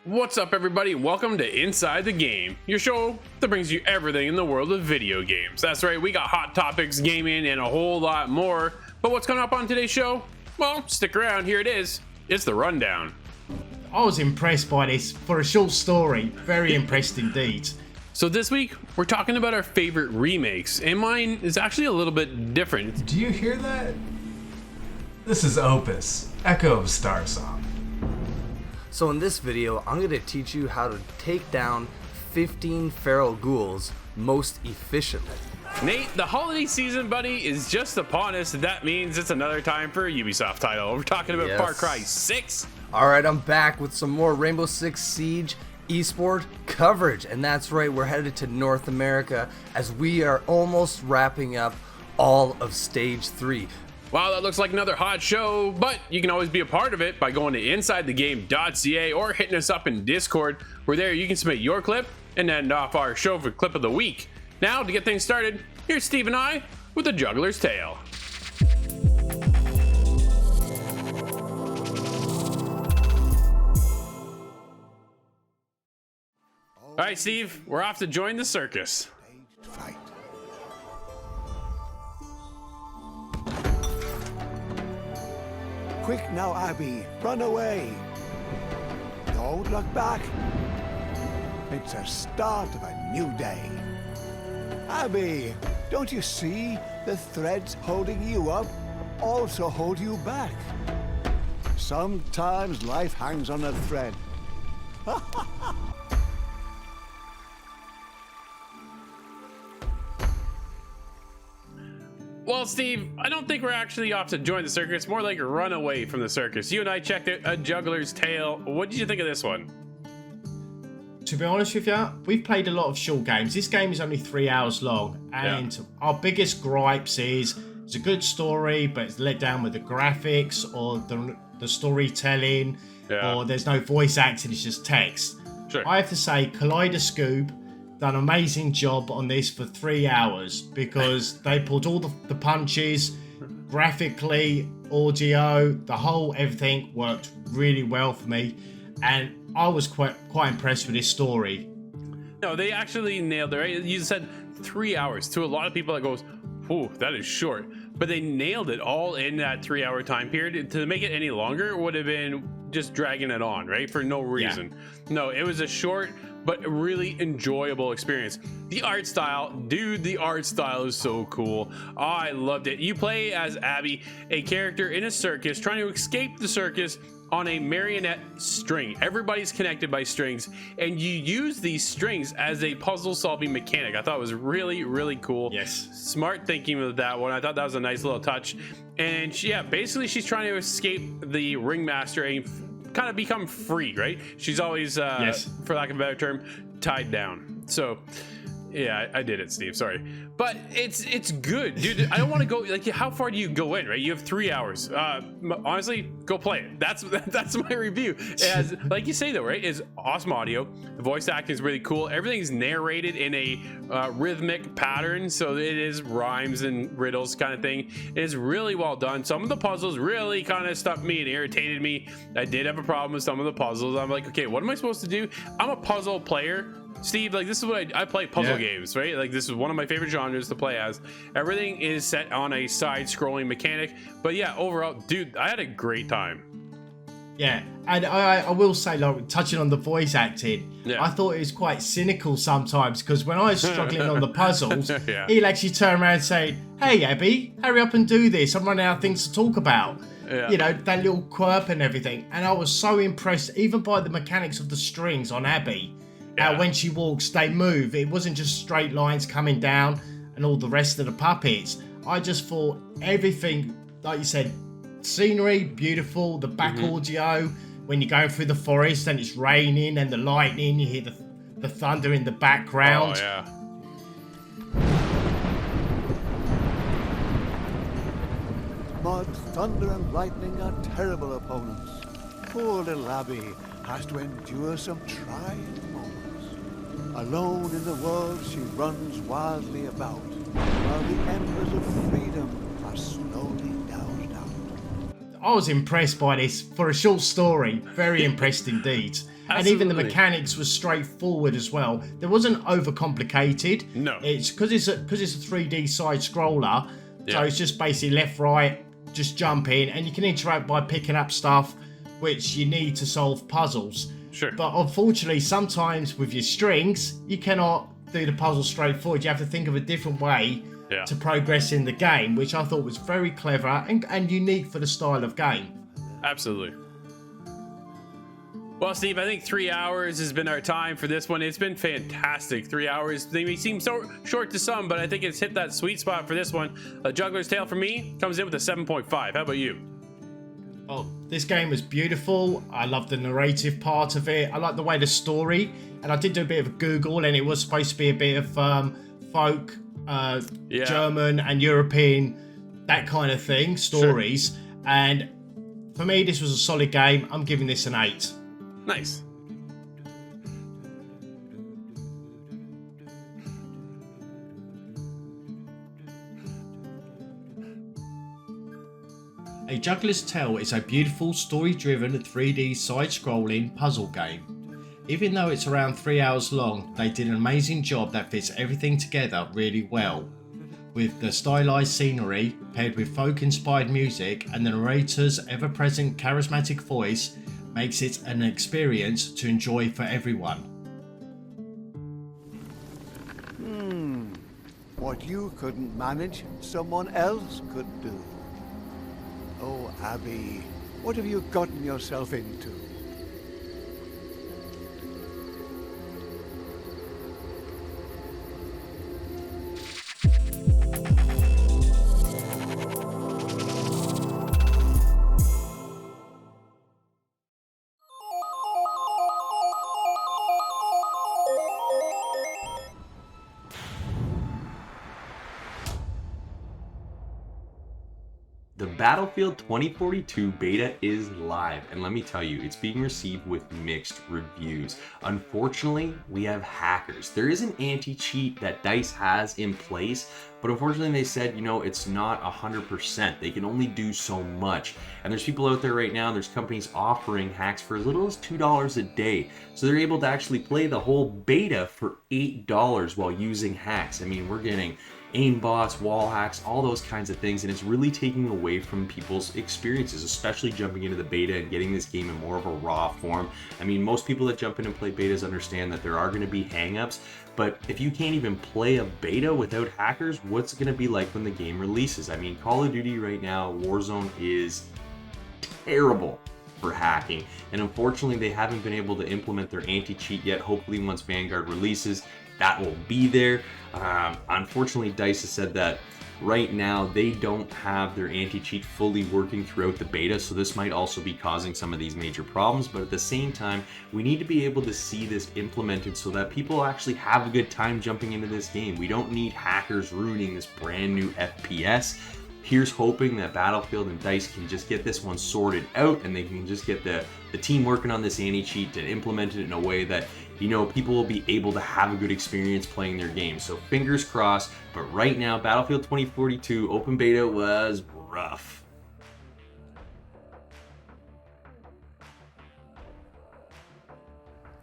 What's up, everybody? Welcome to Inside the Game, your show that brings you everything in the world of video games. That's right, we got hot topics, gaming, and a whole lot more. But what's coming up on today's show? Well, stick around, here it is. It's the rundown. I was impressed by this. For a short story, very impressed indeed. So this week, we're talking about our favorite remakes, and mine is actually a little bit different. Do you hear that? This is Opus, Echo of Starsong. So in this video, I'm going to teach you how to take down 15 feral ghouls most efficiently. Nate, the holiday season, buddy, is just upon us. That means it's another time for a Ubisoft title. We're talking about Yes. FARCRY 6. Alright, I'm back with some more Rainbow Six Siege esport coverage. And that's right, we're headed to North America as we are almost wrapping up all of Stage 3. Wow, that looks like another hot show, but you can always be a part of it by going to InsideTheGame.ca or hitting us up in Discord, where there you can submit your clip and end off our show for clip of the week. Now, to get things started, here's Steve and I with the Juggler's Tale. All right, Steve, we're off to join the circus. Fight. Quick now, Abby, run away. Don't look back. It's the start of a new day. Abby, don't you see the threads holding you up also hold you back? Sometimes life hangs on a thread. Well, Steve, I don't think we're actually off to join the circus, more like run away from the circus. You and I checked out A Juggler's Tale. What did you think of this one? To be honest with you, we've played a lot of short games. This game is only 3 hours long, and our biggest gripes is it's a good story, but it's let down with the graphics or the storytelling, or there's no voice acting, it's just text. Sure. I have to say, Kaleidoscope done an amazing job on this for 3 hours because they pulled all the punches, graphically, audio, the whole everything worked really well for me, and I was quite impressed with this story. No, they actually nailed it, right? You said 3 hours. To a lot of people that goes, whew, that is short. But they nailed it all in that 3 hour time period. To make it any longer would have been just dragging it on, right? For no reason. Yeah. No, it was a short but really enjoyable experience. The art style, dude, the art style is so cool. Oh, I loved it. You play as Abby, a character in a circus trying to escape the circus on a marionette string. Everybody's connected by strings, and you use these strings as a puzzle solving mechanic. I thought it was really, really cool. Yes. Smart thinking with that one. I thought that was a nice little touch. And basically she's trying to escape the ringmaster and kind of become free, right? She's always, for lack of a better term, tied down. So yeah, I did it, Steve. Sorry, but it's good, dude. I don't want to go like, how far do you go in? Right, you have 3 hours. Honestly, go play it. That's my review. It has, like you say though, right? It's awesome audio. The voice acting is really cool. Everything's narrated in a rhythmic pattern, so it is rhymes and riddles kind of thing. It is really well done. Some of the puzzles really kind of stuck me and irritated me. I did have a problem with some of the puzzles. I'm like, okay, what am I supposed to do? I'm a puzzle player, Steve. Like, this is what I play puzzle games, right? Like, this is one of my favorite genres to play as. Everything is set on a side-scrolling mechanic, but yeah, overall, dude, I had a great time. Yeah, and I will say, like, touching on the voice acting, I thought it was quite cynical sometimes, because when I was struggling on the puzzles, he'll actually turn around and say, "Hey, Abby, hurry up and do this. I'm running out of things to talk about." You know, that little quirk and everything. And I was so impressed, even by the mechanics of the strings on Abby. When she walks, they move. It wasn't just straight lines coming down and all the rest of the puppets. I just thought everything, like you said, scenery, beautiful, the back audio, when you're going through the forest and it's raining and the lightning, you hear the thunder in the background. Oh, yeah. Mud, thunder, and lightning are terrible opponents. Poor little Abby has to endure some trying moments. Alone in the world, she runs wildly about, while the embers of freedom are slowly doused out. I was impressed by this. For a short story, very impressed indeed. And even the mechanics was straightforward as well. There wasn't overcomplicated. No. It's because it's a 3D side scroller. Yeah. So it's just basically left, right, just jump in, and you can interact by picking up stuff which you need to solve puzzles. Sure. But unfortunately, sometimes with your strings, you cannot do the puzzle straightforward. You have to think of a different way to progress in the game, which I thought was very clever and unique for the style of game. Absolutely. Well, Steve, I think 3 hours has been our time for this one. It's been fantastic. 3 hours. They may seem so short to some, but I think it's hit that sweet spot for this one. Juggler's Tale for me comes in with a 7.5. How about you? Oh, this game was beautiful. I love the narrative part of it. I like the way the story, and I did do a bit of a Google, and it was supposed to be a bit of folk, German and European, that kind of thing, stories. Sure. And for me, this was a solid game. I'm giving this an 8. Nice. A Juggler's Tale is a beautiful, story-driven, 3D side-scrolling puzzle game. Even though it's around 3 hours long, they did an amazing job that fits everything together really well. With the stylized scenery, paired with folk-inspired music, and the narrator's ever-present charismatic voice, makes it an experience to enjoy for everyone. What you couldn't manage, someone else could do. Oh, Abby, what have you gotten yourself into? The Battlefield 2042 beta is live, and let me tell you, it's being received with mixed reviews. Unfortunately, we have hackers. There is an anti-cheat that DICE has in place, but unfortunately they said, you know, it's not 100%. They can only do so much. And there's people out there right now, there's companies offering hacks for as little as $2 a day. So they're able to actually play the whole beta for $8 while using hacks. I mean, we're getting aimbots, wall hacks, all those kinds of things, and it's really taking away from people's experiences, especially jumping into the beta and getting this game in more of a raw form. I mean, most people that jump in and play betas understand that there are going to be hangups, but if you can't even play a beta without hackers, what's it going to be like when the game releases? I mean, Call of Duty right now, Warzone is terrible for hacking, and unfortunately they haven't been able to implement their anti-cheat yet. Hopefully once Vanguard releases, that will be there. Unfortunately, DICE has said that right now they don't have their anti-cheat fully working throughout the beta, so this might also be causing some of these major problems. But at the same time, we need to be able to see this implemented so that people actually have a good time jumping into this game. We don't need hackers ruining this brand new FPS. Here's hoping that Battlefield and DICE can just get this one sorted out, and they can just get the team working on this anti-cheat to implement it in a way that, you know, people will be able to have a good experience playing their game. So fingers crossed, but right now, Battlefield 2042 open beta was rough.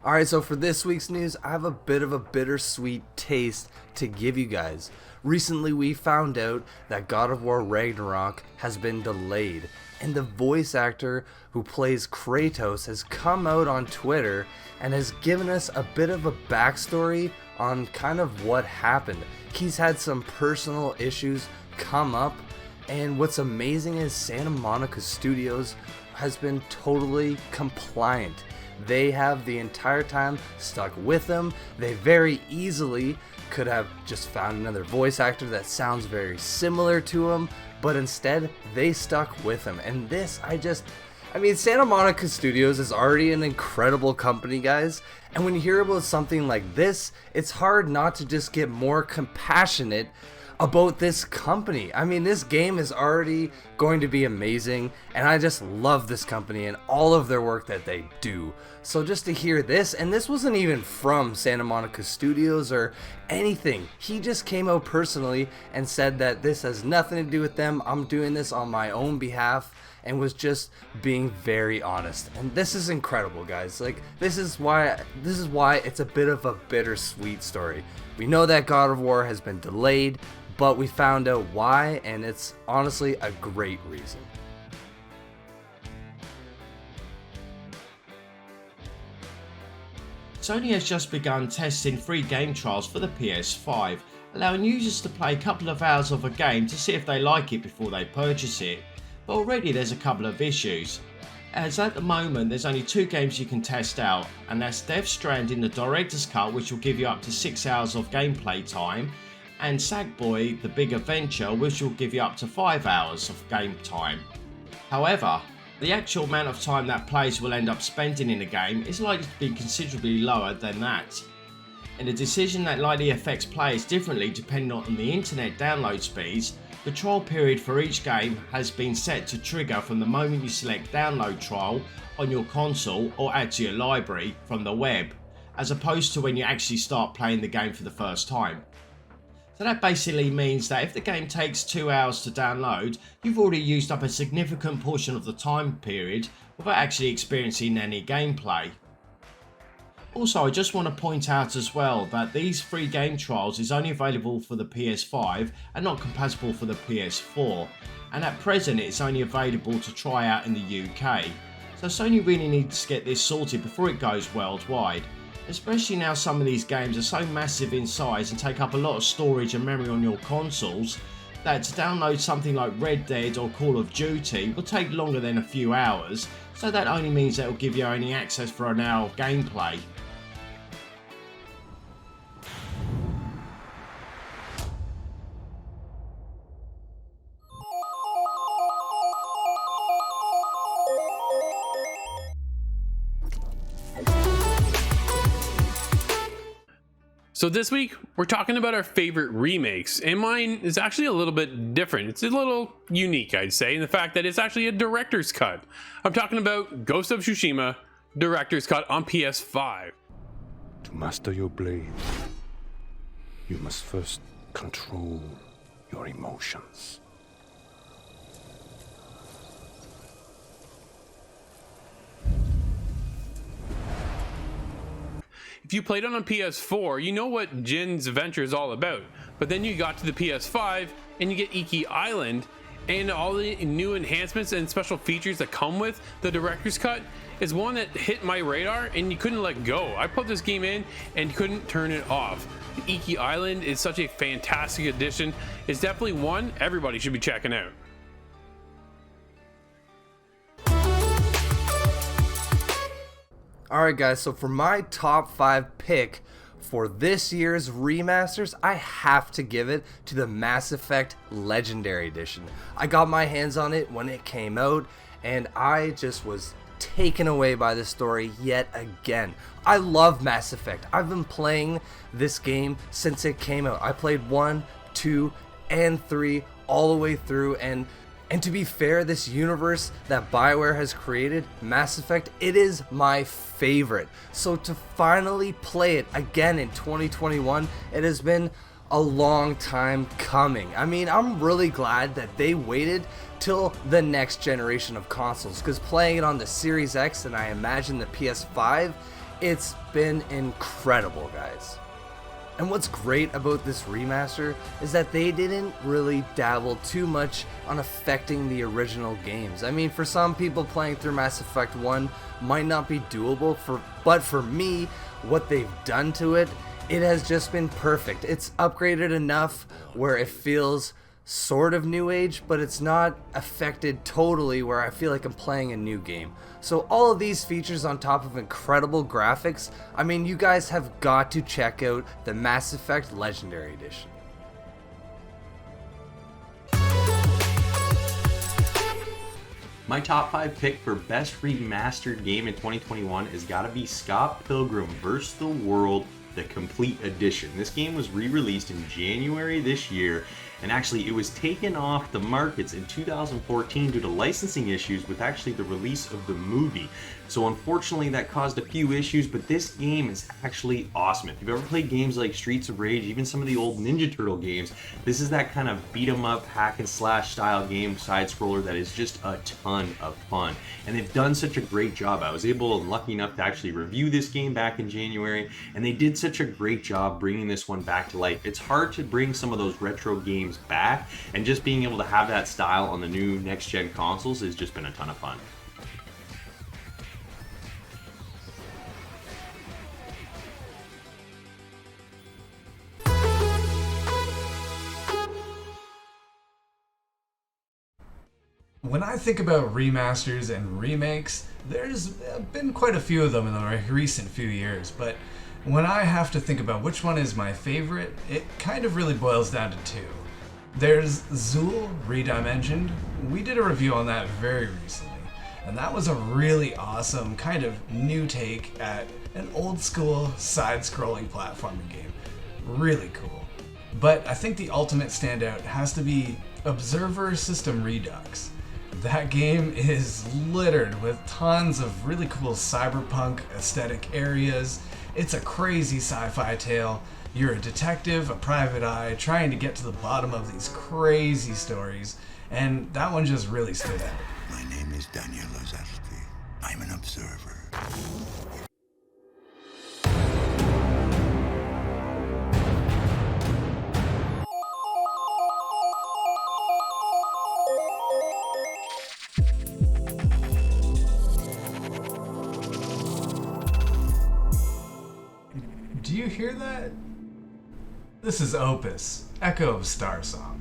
Alright, so for this week's news, I have a bit of a bittersweet taste to give you guys. Recently we found out that God of War Ragnarok has been delayed, and the voice actor who plays Kratos has come out on Twitter and has given us a bit of a backstory on kind of what happened. He's had some personal issues come up, and what's amazing is Santa Monica Studios has been totally compliant. They have the entire time stuck with him. They very easily could have just found another voice actor that sounds very similar to him, but instead they stuck with him. And this, I mean, Santa Monica Studios is already an incredible company, guys, and when you hear about something like this, it's hard not to just get more compassionate about this company. I mean, this game is already going to be amazing, and I just love this company and all of their work that they do. So just to hear this, and this wasn't even from Santa Monica Studios or anything, he just came out personally and said that this has nothing to do with them, I'm doing this on my own behalf, and was just being very honest. And this is incredible, guys. Like, this is why it's a bit of a bittersweet story. We know that God of War has been delayed, but we found out why, and it's honestly a great reason. Sony has just begun testing free game trials for the PS5, allowing users to play a couple of hours of a game to see if they like it before they purchase it. But already there's a couple of issues, as at the moment there's only 2 games you can test out, and that's Death Stranding the Director's Cut, which will give you up to 6 hours of gameplay time, and Sackboy the Big Adventure, which will give you up to 5 hours of game time. However, the actual amount of time that players will end up spending in the game is likely to be considerably lower than that, and a decision that likely affects players differently depending on the internet download speeds. The trial period for each game has been set to trigger from the moment you select download trial on your console or add to your library from the web, as opposed to when you actually start playing the game for the first time. So that basically means that if the game takes 2 hours to download, you've already used up a significant portion of the time period without actually experiencing any gameplay. Also, I just want to point out as well that these free game trials is only available for the PS5 and not compatible for the PS4, and at present it's only available to try out in the UK. So Sony really needs to get this sorted before it goes worldwide. Especially now some of these games are so massive in size and take up a lot of storage and memory on your consoles that to download something like Red Dead or Call of Duty will take longer than a few hours, so that only means that it will give you only access for an hour of gameplay. So this week, we're talking about our favorite remakes, and mine is actually a little bit different. It's a little unique, I'd say, in the fact that it's actually a director's cut. I'm talking about Ghost of Tsushima director's cut on PS5. To master your blade, you must first control your emotions. If you played it on PS4, you know what Jin's adventure is all about. But then you got to the PS5 and you get Iki Island, and all the new enhancements and special features that come with the director's cut is one that hit my radar and you couldn't let go. I put this game in and couldn't turn it off. The Iki Island is such a fantastic addition. It's definitely one everybody should be checking out. Alright guys, so for my top 5 pick for this year's remasters, I have to give it to the Mass Effect Legendary Edition. I got my hands on it when it came out, and I just was taken away by the story yet again. I love Mass Effect. I've been playing this game since it came out. I played 1, 2, and 3 all the way through, and to be fair, this universe that BioWare has created, Mass Effect, it is my favorite. So to finally play it again in 2021, it has been a long time coming. I mean, I'm really glad that they waited till the next generation of consoles, because playing it on the Series X and I imagine the PS5, it's been incredible, guys. And what's great about this remaster is that they didn't really dabble too much on affecting the original games. I mean, for some people playing through Mass Effect 1 might not be doable, but for me, what they've done to it, it has just been perfect. It's upgraded enough where it feels sort of new age, but it's not affected totally where I feel like I'm playing a new game. So all of these features on top of incredible graphics, I mean, you guys have got to check out the Mass Effect Legendary Edition. My top 5 pick for best remastered game in 2021 has got to be Scot Pilgrim vs. the World, the Complete Edition. This game was re-released in January this year, and actually it was taken off the markets in 2014 due to licensing issues with actually the release of the movie. So unfortunately that caused a few issues, but this game is actually awesome. If you've ever played games like Streets of Rage, even some of the old Ninja Turtle games, this is that kind of beat 'em up hack and slash style game, side scroller, that is just a ton of fun. And they've done such a great job. I was able and lucky enough to actually review this game back in January, and they did such a great job bringing this one back to life. It's hard to bring some of those retro games back, and just being able to have that style on the new next gen consoles has just been a ton of fun. When I think about remasters and remakes, there's been quite a few of them in the recent few years, but when I have to think about which one is my favorite, it kind of really boils down to two. There's Zool Redimensioned. We did a review on that very recently, and that was a really awesome kind of new take at an old school side-scrolling platforming game. Really cool. But I think the ultimate standout has to be Observer System Redux. That game is littered with tons of really cool cyberpunk aesthetic areas. It's a crazy sci-fi tale. You're a detective, a private eye, trying to get to the bottom of these crazy stories, and that one just really stood out. My name is Daniel Ozasti. I'm an observer. Do you hear that? This is Opus, Echo of Starsong.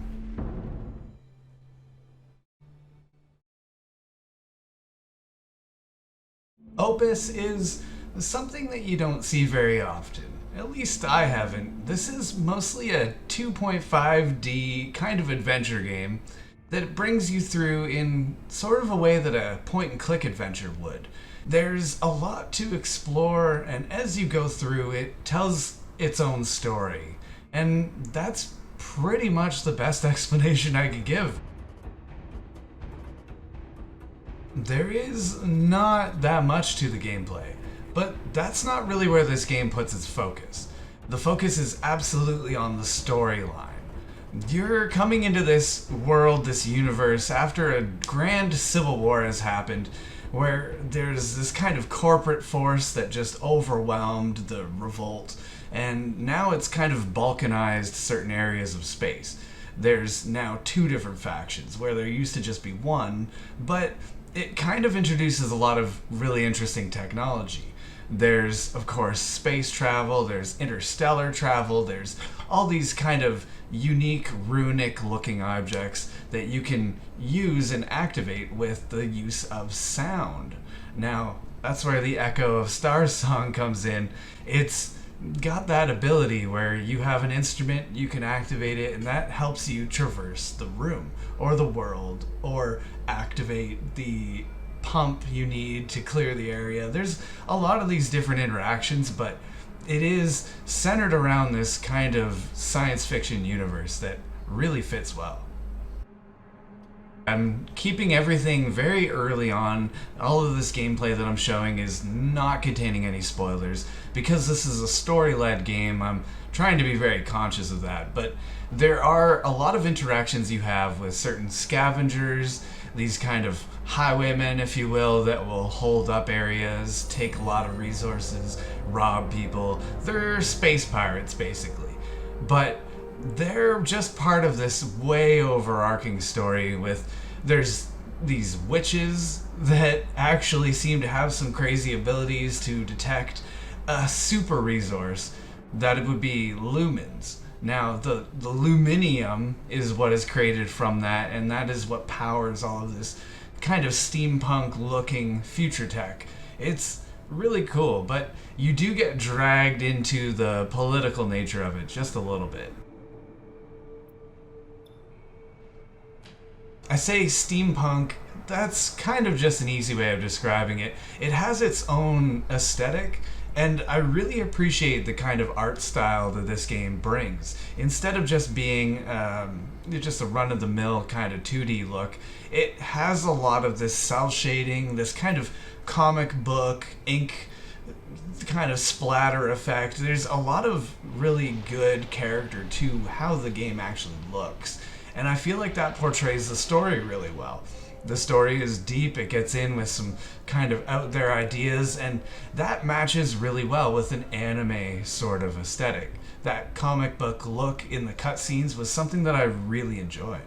Opus is something that you don't see very often. At least I haven't. This is mostly a 2.5D kind of adventure game that brings you through in sort of a way that a point-and-click adventure would. There's a lot to explore, and as you go through, it tells its own story. And that's pretty much the best explanation I could give. There is not that much to the gameplay, but that's not really where this game puts its focus. The focus is absolutely on the storyline. You're coming into this world, this universe, after a grand civil war has happened, where there's this kind of corporate force that just overwhelmed the revolt, and now it's kind of balkanized certain areas of space. There's now two different factions, where there used to just be one, but it kind of introduces a lot of really interesting technology. There's, of course, space travel, there's interstellar travel, there's all these kind of unique runic looking objects that you can use and activate with the use of sound. Now, that's where the Echo of Starsong comes in. It's got that ability where you have an instrument, you can activate it, and that helps you traverse the room or the world or activate the pump you need to clear the area. There's a lot of these different interactions, but it is centered around this kind of science fiction universe that really fits well. I'm keeping everything very early on. All of this gameplay that I'm showing is not containing any spoilers. Because this is a story-led game, I'm trying to be very conscious of that. But there are a lot of interactions you have with certain scavengers, these kind of highwaymen, if you will, that will hold up areas, take a lot of resources, rob people. They're space pirates, basically. But they're just part of this way overarching story with there's these witches that actually seem to have some crazy abilities to detect a super resource that it would be lumens. Now, the luminium is what is created from that, and that is what powers all of this kind of steampunk-looking future tech. It's really cool, but you do get dragged into the political nature of it just a little bit. I say steampunk, that's kind of just an easy way of describing it. It has its own aesthetic, And I really appreciate the kind of art style that this game brings. Instead of just being just a run-of-the-mill kind of 2D look, it has a lot of this cel shading, this kind of comic book ink kind of splatter effect. There's a lot of really good character to how the game actually looks. And I feel like that portrays the story really well. The story is deep, it gets in with some kind of out there ideas, and that matches really well with an anime sort of aesthetic. That comic book look in the cutscenes was something that I really enjoyed.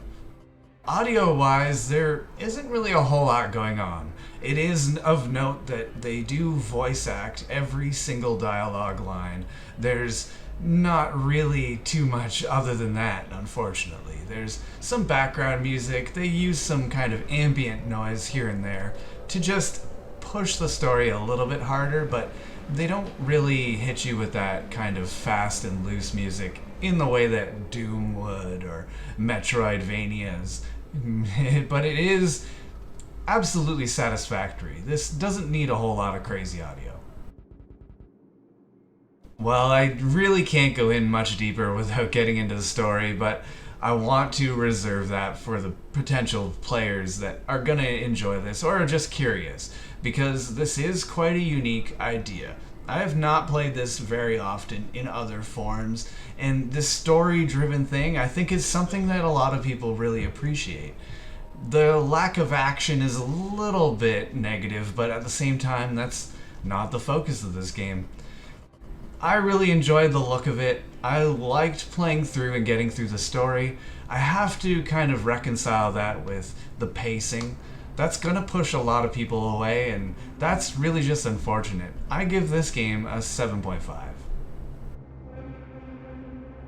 Audio-wise, there isn't really a whole lot going on. It is of note that they do voice act every single dialogue line. There's not really too much other than that, unfortunately. There's some background music, they use some kind of ambient noise here and there to just push the story a little bit harder, but they don't really hit you with that kind of fast and loose music in the way that Doom would or Metroidvanias. But it is absolutely satisfactory. This doesn't need a whole lot of crazy audio. Well, I really can't go in much deeper without getting into the story, but I want to reserve that for the potential players that are going to enjoy this or are just curious, because this is quite a unique idea. I have not played this very often in other forms, and this story-driven thing I think is something that a lot of people really appreciate. The lack of action is a little bit negative, but at the same time, that's not the focus of this game. I really enjoyed the look of it. I liked playing through and getting through the story. I have to kind of reconcile that with the pacing. That's gonna push a lot of people away, and that's really just unfortunate. I give this game a 7.5.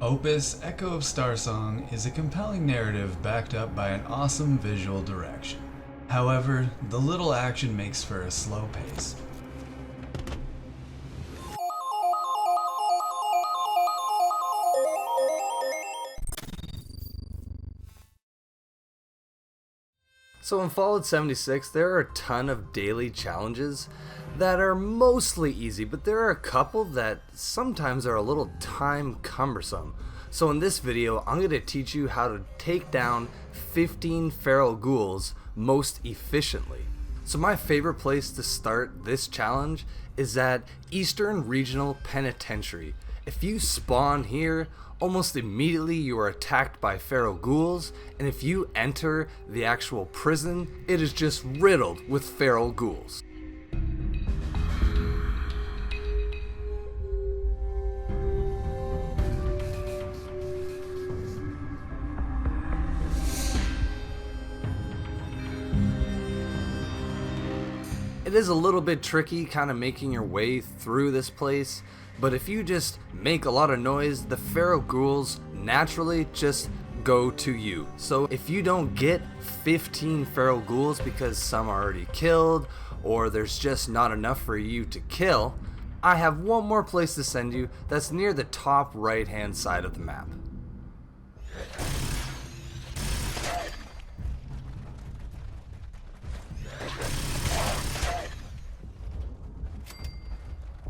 Opus Echo of Starsong is a compelling narrative backed up by an awesome visual direction. However, the little action makes for a slow pace. So in Fallout 76, there are a ton of daily challenges that are mostly easy, but there are a couple that sometimes are a little time cumbersome. So in this video, I'm going to teach you how to take down 15 feral ghouls most efficiently. So my favorite place to start this challenge is at Eastern Regional Penitentiary. If you spawn here, almost immediately you are attacked by feral ghouls, and if you enter the actual prison, it is just riddled with feral ghouls. It is a little bit tricky kind of making your way through this place, but if you just make a lot of noise, the feral ghouls naturally just go to you. So if you don't get 15 feral ghouls because some are already killed, or there's just not enough for you to kill, I have one more place to send you that's near the top right hand side of the map.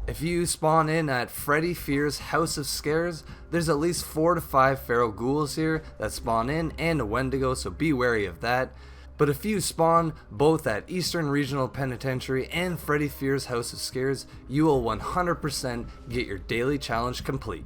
If you spawn in at Freddy Fear's House of Scares, there's at least 4 to 5 feral ghouls here that spawn in and a Wendigo, so be wary of that. But if you spawn both at Eastern Regional Penitentiary and Freddy Fear's House of Scares, you will 100% get your daily challenge complete.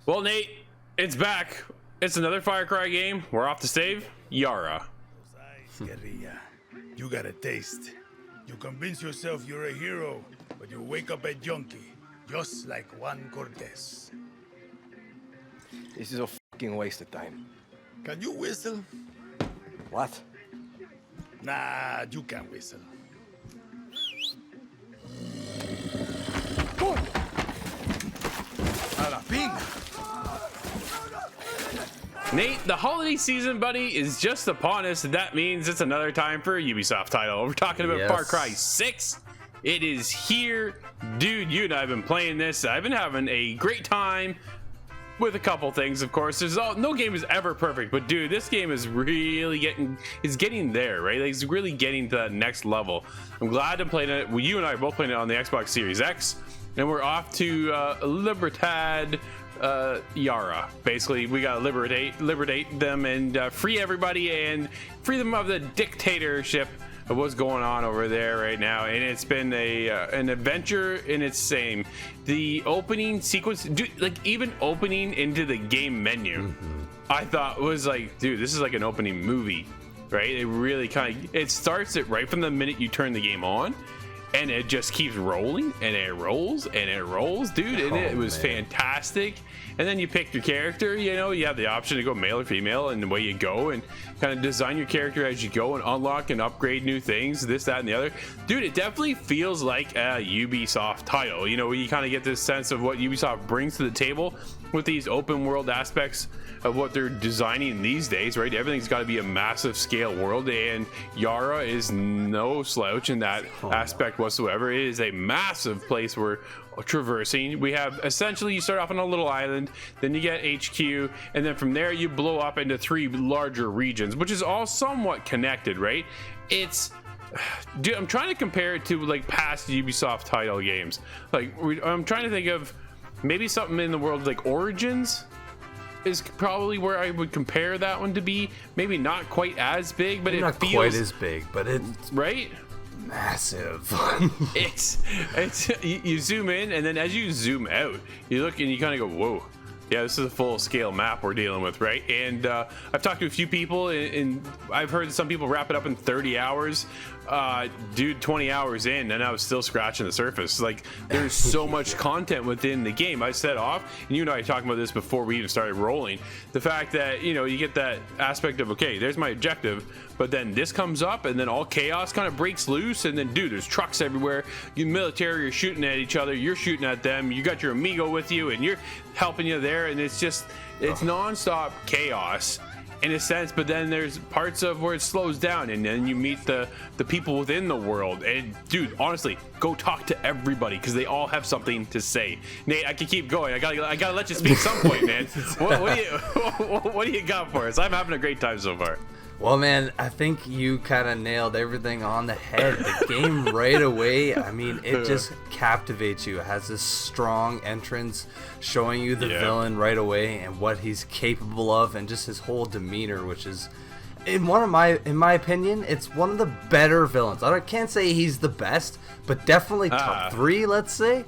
Well, Nate, it's back. It's another FARCRY game. We're off to save Yara. Guerrilla, you got a taste. You convince yourself you're a hero, but you wake up a junkie, just like Juan Cortez. This is a fucking waste of time. Can you whistle? What? Nah, you can't whistle. Nate, the holiday season, buddy, is just upon us, and that means it's another time for a Ubisoft title. We're talking about Far Cry 6. It is here. Dude, you and I have been playing this. I've been having a great time with a couple things, of course. No game is ever perfect, but dude, this game is really getting there, right? Like, it's really getting to that next level. I'm glad to play it. Well, you and I are both playing it on the Xbox Series X, and we're off to Libertad Yara. Basically, we gotta liberate them and free everybody and free them of the dictatorship of what's going on over there right now. And it's been an adventure in its same. The opening sequence, dude, like even opening into the game menu, I thought was like, dude, this is like an opening movie, right? It really it starts it right from the minute you turn the game on, and it just keeps rolling, and it rolls, and it rolls, dude. And it was fantastic. And then you pick your character, you know, you have the option to go male or female, and the way you go and kind of design your character as you go and unlock and upgrade new things, this, that, and the other. Dude, it definitely feels like a Ubisoft title. You know, you kind of get this sense of what Ubisoft brings to the table with these open world aspects of what they're designing these days, right? Everything's got to be a massive scale world, and Yara is no slouch in that aspect whatsoever. It is a massive place we're traversing. We have essentially, you start off on a little island, then you get HQ, and then from there you blow up into 3 larger regions, which is all somewhat connected, right? It's, dude, I'm trying to compare it to like past Ubisoft title games. Like, I'm trying to think of maybe something in the world like Origins is probably where I would compare that one to be. Maybe not quite as big, but it feels quite as big, but it's right. Massive. it's you zoom in, and then as you zoom out, you look and you kind of go, whoa, yeah, this is a full scale map we're dealing with, right? And I've talked to a few people, and I've heard some people wrap it up in 30 hours. Dude, 20 hours in, and I was still scratching the surface. Like, there's so much content within the game. I set off, and you and I were talking about this before we even started rolling. The fact that, you know, you get that aspect of, okay, there's my objective, but then this comes up, and then all chaos kind of breaks loose, and then, dude, there's trucks everywhere. You military are shooting at each other, you're shooting at them, you got your amigo with you, and you're helping you there, and it's just, it's non-stop chaos in a sense. But then there's parts of where it slows down, and then you meet the people within the world. And dude, honestly, go talk to everybody, because they all have something to say. Nate, I can keep going. I gotta let you speak some point, man. What do you got for us? I'm having a great time so far. Well, man, I think you kind of nailed everything on the head. The game right away, I mean, it just captivates you. It has this strong entrance showing you the villain right away and what he's capable of, and just his whole demeanor, which is, in my opinion, it's one of the better villains. I can't say he's the best, but definitely top 3, let's say.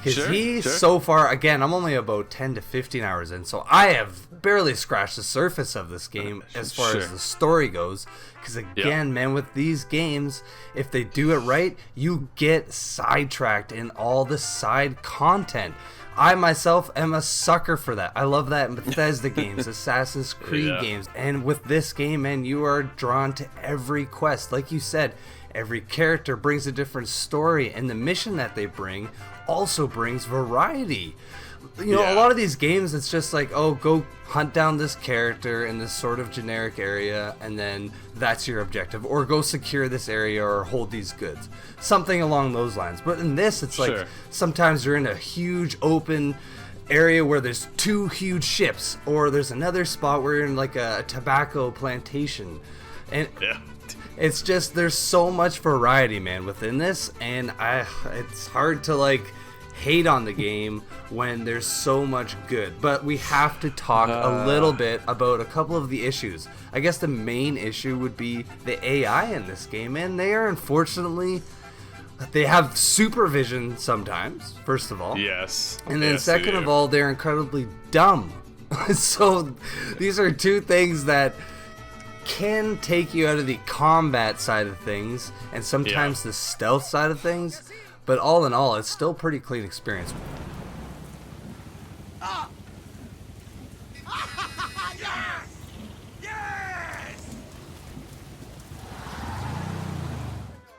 Because so far, again, I'm only about 10 to 15 hours in, so I have barely scratched the surface of this game as far as the story goes. Because again, man, with these games, if they do it right, you get sidetracked in all the side content. I myself am a sucker for that. I love that in Bethesda games, Assassin's Creed games. And with this game, man, you are drawn to every quest. Like you said, every character brings a different story, and the mission that they bring also brings variety. You know, a lot of these games, it's just like, oh, go hunt down this character in this sort of generic area, and then that's your objective, or go secure this area or hold these goods, something along those lines. But in this, it's like sometimes you're in a huge open area where there's 2 huge ships, or there's another spot where you're in like a tobacco plantation, and it's just, there's so much variety, man, within this, and it's hard to like hate on the game when there's so much good. But we have to talk a little bit about a couple of the issues. I guess the main issue would be the AI in this game, and they are, unfortunately, they have supervision sometimes, first of all. And then second of all, they're incredibly dumb. So these are 2 things that can take you out of the combat side of things, and sometimes the stealth side of things. But all in all, it's still a pretty clean experience.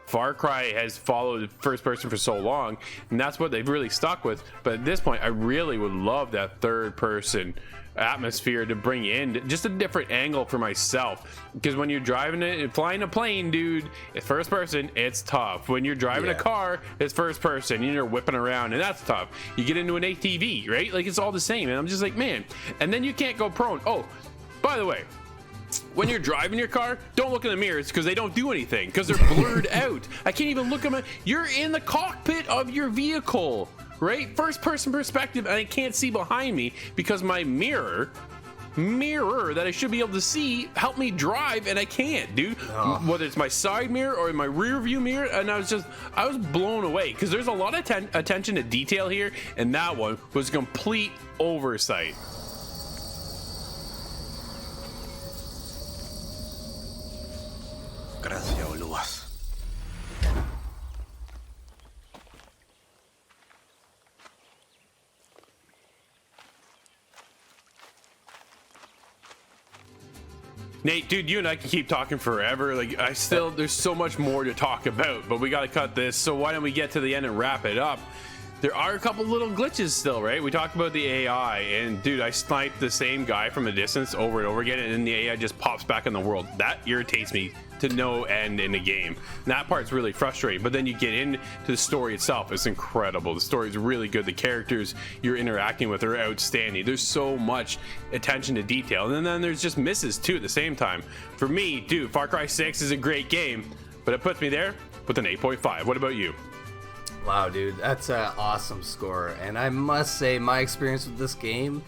Far Cry has followed first person for so long, and that's what they've really stuck with. But at this point, I really would love that third person atmosphere to bring in just a different angle for myself, because when you're driving it, flying a plane, dude, it's first person, it's tough. When you're driving a car, it's first person, and you're whipping around, and that's tough. You get into an ATV, right? Like, it's all the same, and I'm just like, man. And then you can't go prone. Oh, by the way, when you're driving your car, don't look in the mirrors, because they don't do anything, because they're blurred out. I can't even look at my... You're in the cockpit of your vehicle, right? First person perspective, and I can't see behind me because my mirror that I should be able to see help me drive, and I can't, dude. Whether it's my side mirror or my rear view mirror, and I was blown away, because there's a lot of attention to detail here, and that one was complete oversight. Gracias, boludas. Nate, dude, you and I can keep talking forever. Like, there's so much more to talk about, but we got to cut this. So why don't we get to the end and wrap it up? There are a couple little glitches still, right? We talked about the AI, and dude, I sniped the same guy from a distance over and over again, and then the AI just pops back in the world. That irritates me to no end in the game. And that part's really frustrating, but then you get into the story itself. It's incredible. The story is really good. The characters you're interacting with are outstanding. There's so much attention to detail, and then there's just misses too at the same time. For me, dude, Far Cry 6 is a great game, but it puts me there with an 8.5. What about you? Wow, dude, that's an awesome score. And I must say, my experience with this game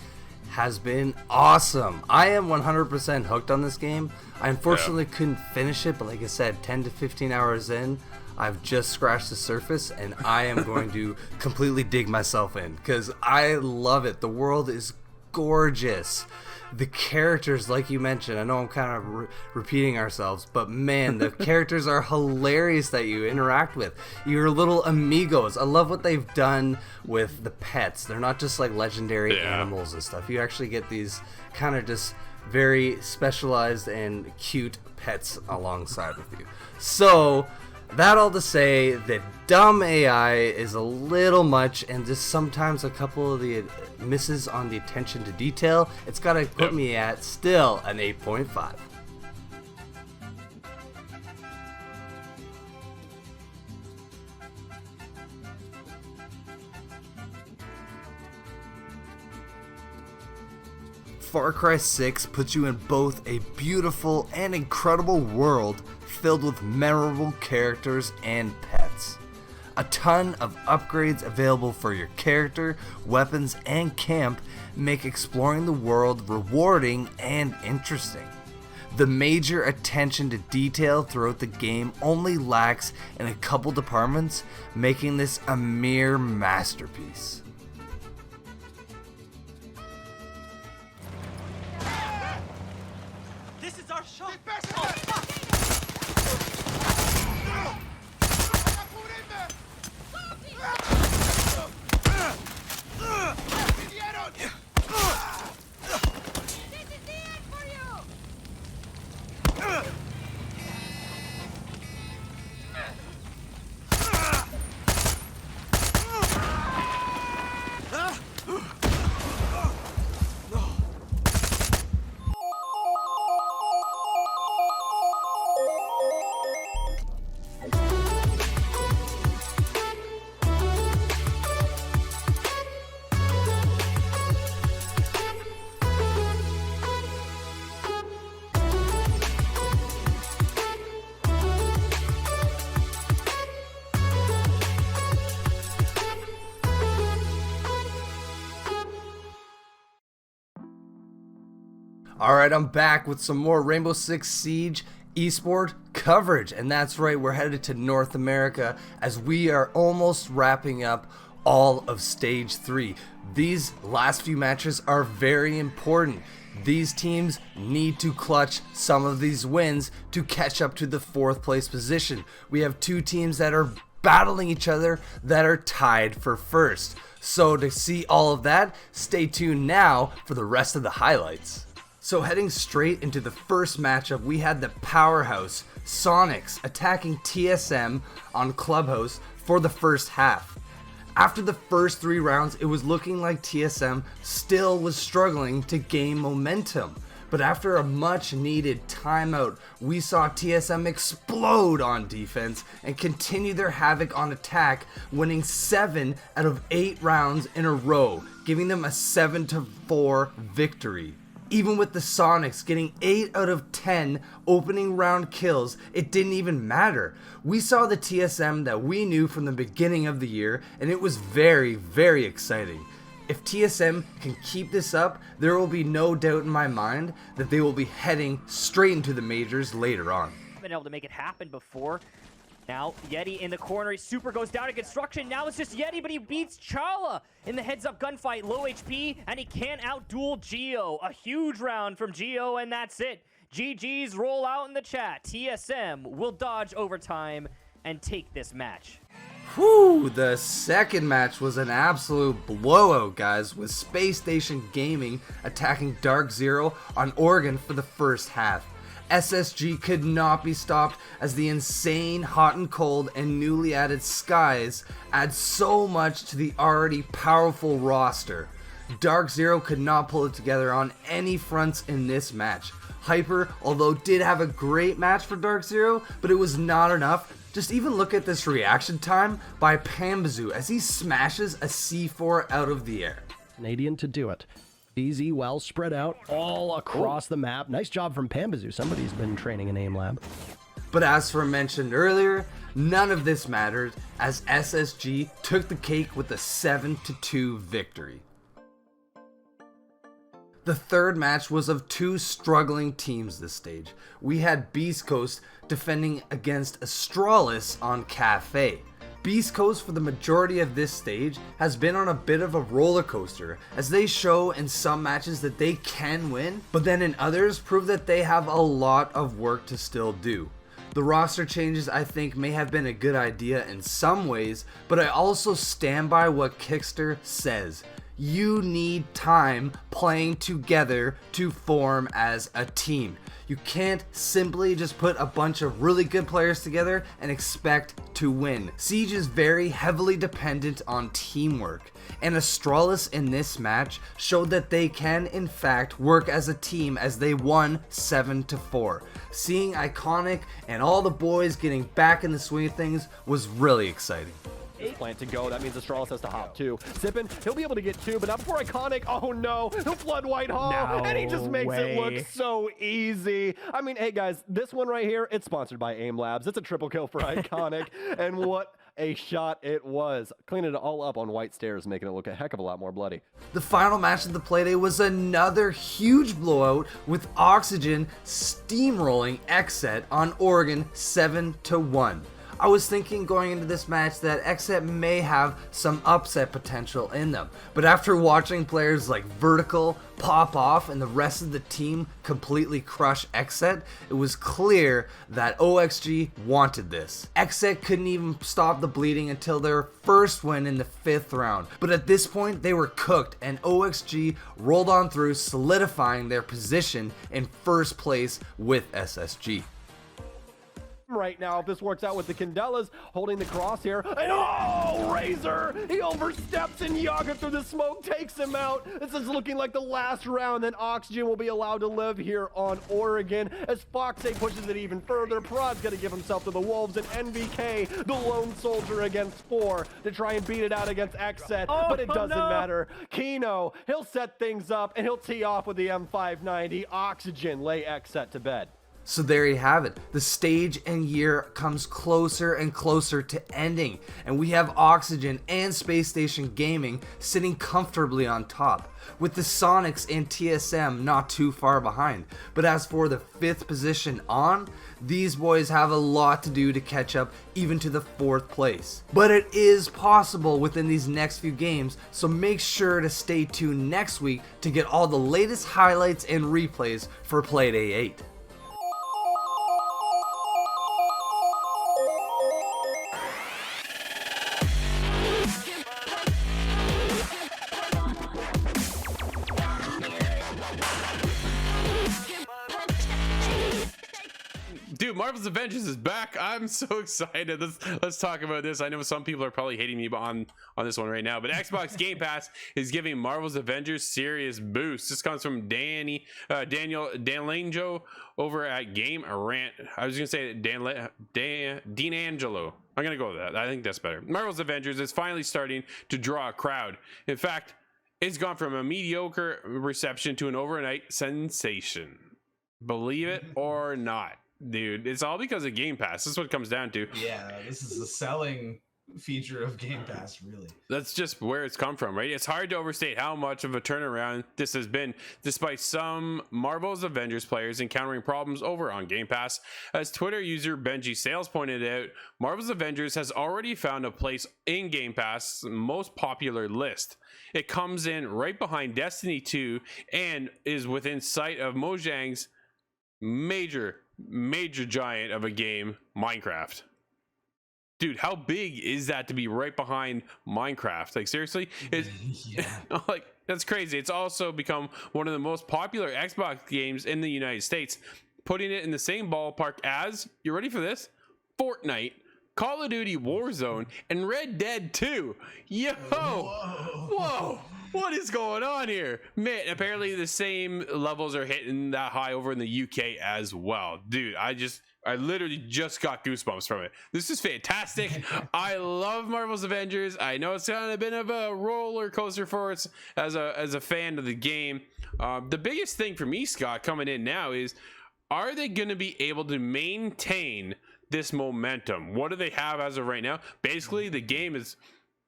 has been awesome. I am 100% hooked on this game. I unfortunately couldn't finish it, but like I said, 10 to 15 hours in, I've just scratched the surface, and I am going to completely dig myself in, because I love it. The world is gorgeous. The characters, like you mentioned, I know I'm kind of repeating ourselves, but man, the characters are hilarious that you interact with. Your little amigos. I love what they've done with the pets. They're not just like legendary animals and stuff. You actually get these kind of just very specialized and cute pets alongside with you. So, that all to say that dumb AI is a little much, and just sometimes a couple of the misses on the attention to detail. It's got to put me at still an 8.5. Far Cry 6 puts you in both a beautiful and incredible world filled with memorable characters and pets. A ton of upgrades available for your character, weapons, and camp make exploring the world rewarding and interesting. The major attention to detail throughout the game only lacks in a couple departments, making this a mere masterpiece. This is our shot! Alright, I'm back with some more Rainbow Six Siege esport coverage, and that's right, we're headed to North America as we are almost wrapping up all of Stage 3. These last few matches are very important. These teams need to clutch some of these wins to catch up to the 4th place position. We have two teams that are battling each other that are tied for first. So to see all of that, stay tuned now for the rest of the highlights. So heading straight into the first matchup, we had the powerhouse Sonics attacking TSM on Clubhouse for the first half. After the first 3 rounds, it was looking like TSM still was struggling to gain momentum. But after a much needed timeout, we saw TSM explode on defense and continue their havoc on attack, winning 7 out of 8 rounds in a row, giving them a 7-4 victory. Even with the Sonics getting 8 out of 10 opening round kills, it didn't even matter. We saw the TSM that we knew from the beginning of the year, and it was very, very exciting. If TSM can keep this up, there will be no doubt in my mind that they will be heading straight into the majors later on. Been able to make it happen before. Now, Yeti in the corner. Super goes down to construction. Now it's just Yeti, but he beats Chala in the heads-up gunfight. Low HP, and he can't out-duel Geo. A huge round from Geo, and that's it. GG's roll out in the chat. TSM will dodge overtime and take this match. Whew, the second match was an absolute blowout, guys, with Space Station Gaming attacking Dark Zero on Oregon for the first half. SSG could not be stopped as the insane hot and cold and newly added skies add so much to the already powerful roster. Dark Zero could not pull it together on any fronts in this match. Hyper, although did have a great match for Dark Zero, but it was not enough. Just even look at this reaction time by Pambazoo as he smashes a C4 out of the air. Canadian to do it. Easy, well spread out all across the map. Nice job from Pambazoo. Somebody's been training in aim lab. But as for mentioned earlier, none of this mattered as SSG took the cake with a 7-2 victory. The third match was of 2 struggling teams this stage. We had Beast Coast defending against Astralis on Cafe. Beast Coast for the majority of this stage has been on a bit of a roller coaster as they show in some matches that they can win, but then in others prove that they have a lot of work to still do. The roster changes I think may have been a good idea in some ways, but I also stand by what Kickster says. You need time playing together to form as a team. You can't simply just put a bunch of really good players together and expect to win. Siege is very heavily dependent on teamwork, and Astralis in this match showed that they can in fact work as a team as they won 7-4. Seeing Iconic and all the boys getting back in the swing of things was really exciting. Plant to go, that means Astralis has to hop too. Sippin, he'll be able to get 2, but not before Iconic. Oh no, he'll flood Whitehall, and he just makes it look so easy. I mean, hey guys, this one right here, it's sponsored by Aim Labs. It's a triple kill for Iconic, and what a shot it was. Cleaning it all up on white stairs, making it look a heck of a lot more bloody. The final match of the Playday was another huge blowout with Oxygen steamrolling Xset on Oregon 7-1. I was thinking going into this match that Xset may have some upset potential in them, but after watching players like Vertical pop off and the rest of the team completely crush Xset, it was clear that OXG wanted this. Xset couldn't even stop the bleeding until their first win in the 5th round, but at this point they were cooked and OXG rolled on through, solidifying their position in first place with SSG. Right now, if this works out with the Candelas holding the crosshair, and oh, Razor! He oversteps and Yaga through the smoke takes him out. This is looking like the last round, then Oxygen will be allowed to live here on Oregon as Foxay pushes it even further. Prod's gonna give himself to the Wolves, and NVK, the lone soldier against 4 to try and beat it out against Xset, but it doesn't matter. Kino, he'll set things up and he'll tee off with the M590. Oxygen lay Xset to bed. So there you have it. The stage and year comes closer and closer to ending, and we have Oxygen and Space Station Gaming sitting comfortably on top, with the Sonics and TSM not too far behind. But as for the 5th position on, these boys have a lot to do to catch up even to the 4th place. But it is possible within these next few games, so make sure to stay tuned next week to get all the latest highlights and replays for Playday 8. Marvel's Avengers is back. I'm so excited. Let's talk about this. I know some people are probably hating me on this one right now, but Xbox Game Pass is giving Marvel's Avengers serious boost. This comes from Daniel Lanjo over at Game Rant. I was gonna say Dean Angelo. I'm gonna go with that. I think that's better. Marvel's Avengers is finally starting to draw a crowd. In fact, it's gone from a mediocre reception to an overnight sensation. Believe it or not, dude, it's all because of Game Pass. This is what it comes down to. Yeah, this is the selling feature of Game Pass, really. That's just where it's come from, right? It's hard to overstate how much of a turnaround this has been, despite some Marvel's Avengers players encountering problems over on Game Pass. As Twitter user Benji Sales pointed out, Marvel's Avengers has already found a place in Game Pass' most popular list. It comes in right behind Destiny 2 and is within sight of Mojang's major giant of a game, Minecraft. Dude, how big is that to be right behind Minecraft? Like, seriously? Like, that's crazy. It's also become one of the most popular Xbox games in the United States, putting it in the same ballpark as, you ready for this? Fortnite, Call of Duty Warzone, and Red Dead 2. Yo! Whoa! What is going on here? Man, apparently the same levels are hitting that high over in the UK as well. Dude, I literally just got goosebumps from it. This is fantastic. I love Marvel's Avengers. I know it's kind of a bit of a roller coaster for us as a fan of the game. The biggest thing for me, Scott, coming in now is, are they going to be able to maintain this momentum? What do they have as of right now? Basically, the game is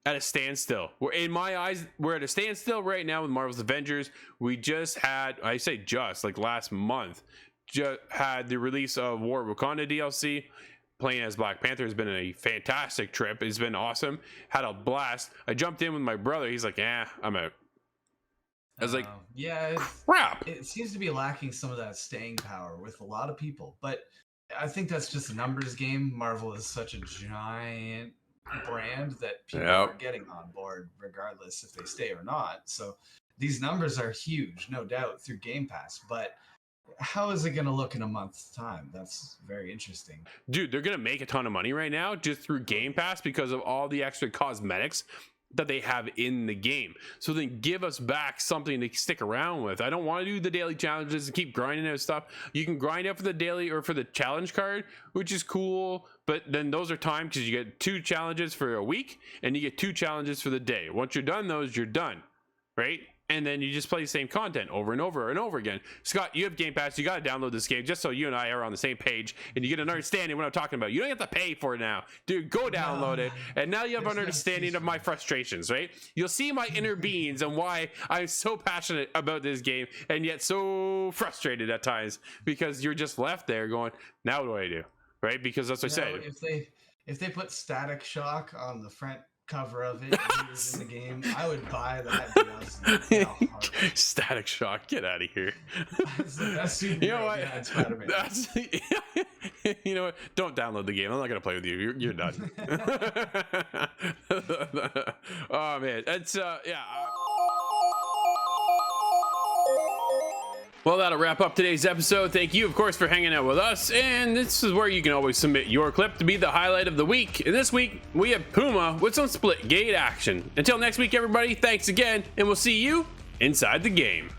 at a standstill. In my eyes, we're at a standstill right now with Marvel's Avengers. We just had, I say just, like last month, just had the release of War Wakanda DLC. Playing as Black Panther has been a fantastic trip. It's been awesome. Had a blast. I jumped in with my brother. He's like, I'm out. I was like, yeah, crap. It seems to be lacking some of that staying power with a lot of people. But I think that's just a numbers game. Marvel is such a giant brand that people are getting on board regardless if they stay or not. So these numbers are huge, no doubt, through Game Pass. But how is it going to look in a month's time? That's very interesting. Dude, they're going to make a ton of money right now just through Game Pass because of all the extra cosmetics that they have in the game. So then give us back something to stick around with. I don't want to do the daily challenges and keep grinding out stuff. You can grind out for the daily or for the challenge card, which is cool, but then those are timed because you get 2 challenges for a week and you get 2 challenges for the day. Once you're done those, you're done, right? And then you just play the same content over and over and over again. Scott, you have Game Pass. You got to download this game just so you and I are on the same page and you get an understanding of what I'm talking about. You don't have to pay for it now. Dude, go download it. And now you have an understanding of my frustrations, right? You'll see my inner beings and why I'm so passionate about this game and yet so frustrated at times because you're just left there going, now what do I do? Right? Because that's what I said. If they put Static Shock on the front cover of it in the game, I would buy that DLC. Static Shock, get out of here. That's the best superhero. You know what? You know what? Don't download the game. I'm not gonna play with you. You're done. Oh man, it's yeah. Well, that'll wrap up today's episode. Thank you, of course, for hanging out with us. And this is where you can always submit your clip to be the highlight of the week. And this week, we have Puma with some split gate action. Until next week, everybody, thanks again, and we'll see you inside the game.